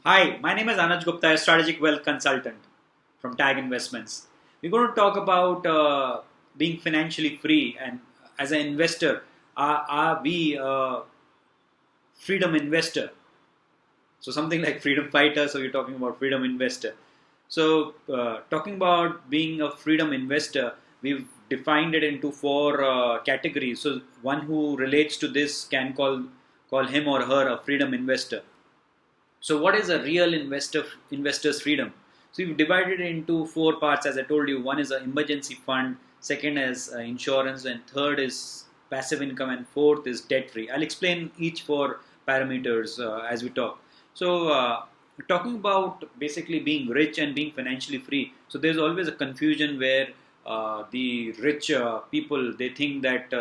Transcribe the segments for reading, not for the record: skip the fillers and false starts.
Hi, my name is Anuj Gupta, a strategic wealth consultant from Tag Investments. We're going to talk about being financially free, and as an investor, are we a freedom investor? So something like freedom fighter. So you're talking about freedom investor. So talking about being a freedom investor, we've defined it into four categories. So one who relates to this can call him or her a freedom investor. So, what is a real investor's freedom? So, we've divided it into four parts, as I told you. One is an emergency fund, second is insurance, and third is passive income, and fourth is debt free. I'll explain each four parameters as we talk. So, talking about basically being rich and being financially free. So, there's always a confusion where the rich people they think that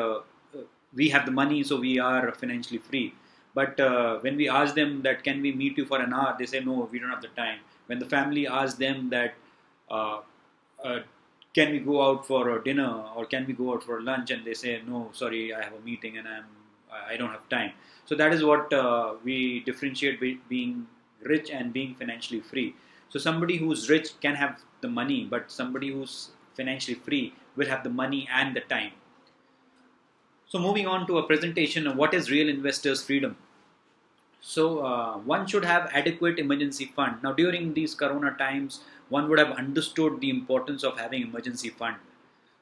we have the money, so we are financially free. But when we ask them that can we meet you for an hour, they say no, we don't have the time. When the family asks them that uh, uh, can we go out for a dinner or can we go out for lunch, and they say no, sorry, I have a meeting and I don't have time. So that is what we differentiate being rich and being financially free. So somebody who's rich can have the money, but somebody who's financially free will have the money and the time. So moving on to a presentation of what is real investors freedom. So one should have adequate emergency fund. Now during these corona times, one would have understood the importance of having emergency fund.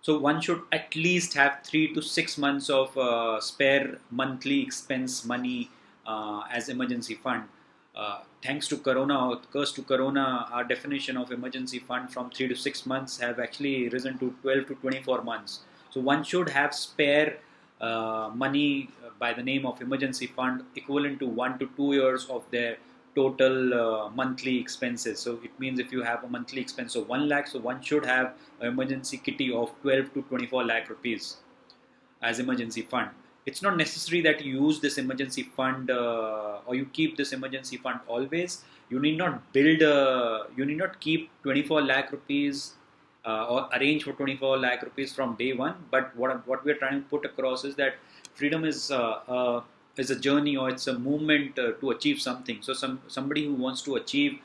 So one should at least have 3 to 6 months of spare monthly expense money as emergency fund. Thanks to Corona, or curse to Corona, our definition of emergency fund from 3 to 6 months have actually risen to 12 to 24 months. So one should have spare money by the name of emergency fund equivalent to 1 to 2 years of their total monthly expenses. So it means if you have a monthly expense of 1 lakh, so one should have an emergency kitty of 12 to 24 lakh rupees as emergency fund. It's not necessary that you use this emergency fund or you keep this emergency fund always. You need not you need not keep 24 lakh rupees or arrange for 24 lakh rupees from day one. But what we're trying to put across is that freedom is a journey, or it's a movement to achieve something. So somebody who wants to achieve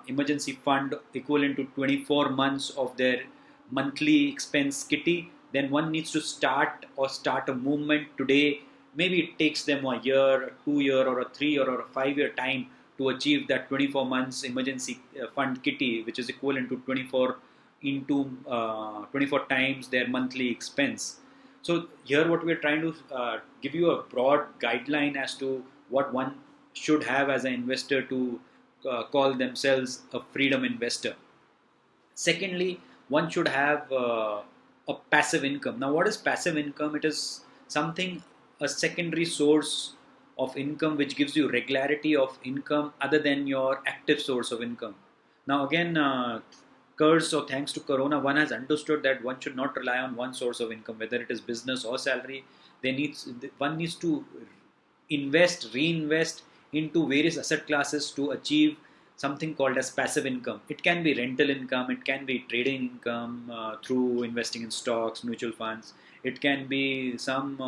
emergency fund equivalent to 24 months of their monthly expense kitty, then one needs to start a movement today. Maybe it takes them a year, a 2 year, or a 3 year, or a 5 year time to achieve that 24 months emergency fund kitty, which is equivalent to 24 into 24 times their monthly expense. So here, what we're trying to give you a broad guideline as to what one should have as an investor to call themselves a freedom investor. Secondly, one should have a passive income. Now, what is passive income? It is something, a secondary source of income which gives you regularity of income other than your active source of income. Now, again, curse or thanks to Corona, one has understood that one should not rely on one source of income, whether it is business or salary. One needs to reinvest into various asset classes to achieve something called as passive income. It can be rental income, it can be trading income through investing in stocks, mutual funds, it can be some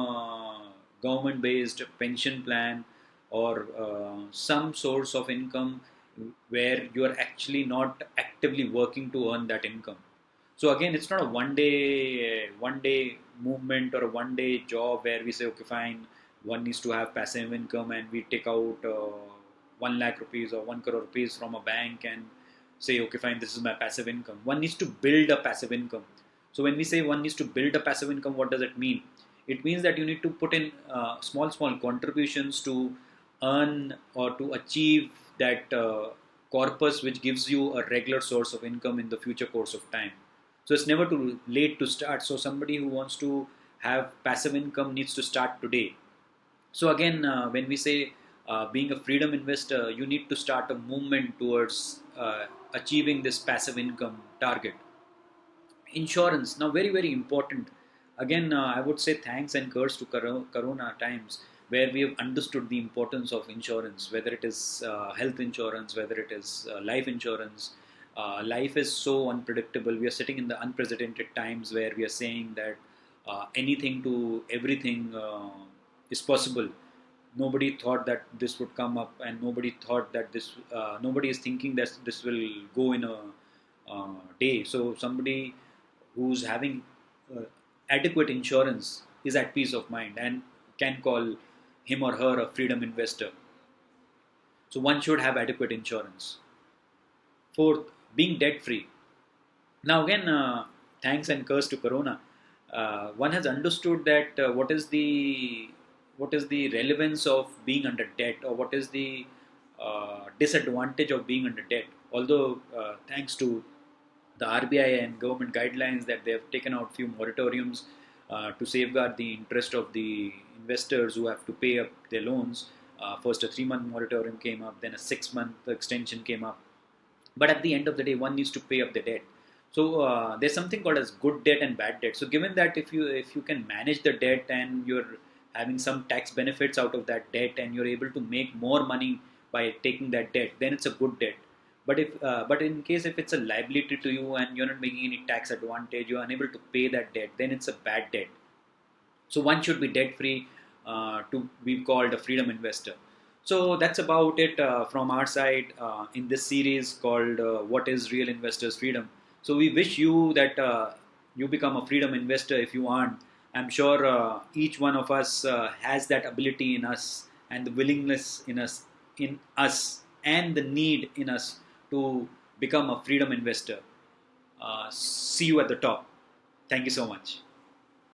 government based pension plan, or some source of income where you are actually not actively working to earn that income. So again, it's not a one day movement or a one day job where we say, okay, fine, one needs to have passive income and we take out 1 lakh rupees or 1 crore rupees from a bank and say, okay, fine, this is my passive income. One needs to build a passive income. So when we say one needs to build a passive income, what does it mean? It means that you need to put in small contributions to earn or to achieve that corpus which gives you a regular source of income in the future course of time. So it's never too late to start. So somebody who wants to have passive income needs to start today. So again, when we say being a freedom investor, you need to start a movement towards achieving this passive income target. Insurance, now very very important. Again, I would say thanks and curse to Corona times, where we have understood the importance of insurance, whether it is health insurance, whether it is life insurance. Life is so unpredictable. We are sitting in the unprecedented times where we are saying that anything to everything is possible. nobody thought that this would come up, and nobody thought that nobody is thinking that this will go in a day. So somebody who's having uh, adequate insurance is at peace of mind and can call him or her a freedom investor. So one should have adequate insurance. Fourth, being debt free. Now again, thanks and curse to Corona, one has understood that what is the relevance of being under debt, or what is the disadvantage of being under debt. Although thanks to the RBI and government guidelines that they have taken out few moratoriums to safeguard the interest of the investors who have to pay up their loans. First, a 3-month moratorium came up, then a 6-month extension came up. But at the end of the day, one needs to pay up the debt. So there's something called as good debt and bad debt. So given that if you can manage the debt and you're having some tax benefits out of that debt, and you're able to make more money by taking that debt, then it's a good debt. But in case if it's a liability to you and you're not making any tax advantage, you're unable to pay that debt, then it's a bad debt. So one should be debt free to be called a freedom investor. So that's about it from our side in this series called What is Real Investors Freedom. So we wish you that you become a freedom investor if you aren't. I'm sure each one of us has that ability in us, and the willingness in us, and the need in us to become a freedom investor. See you at the top. Thank you so much.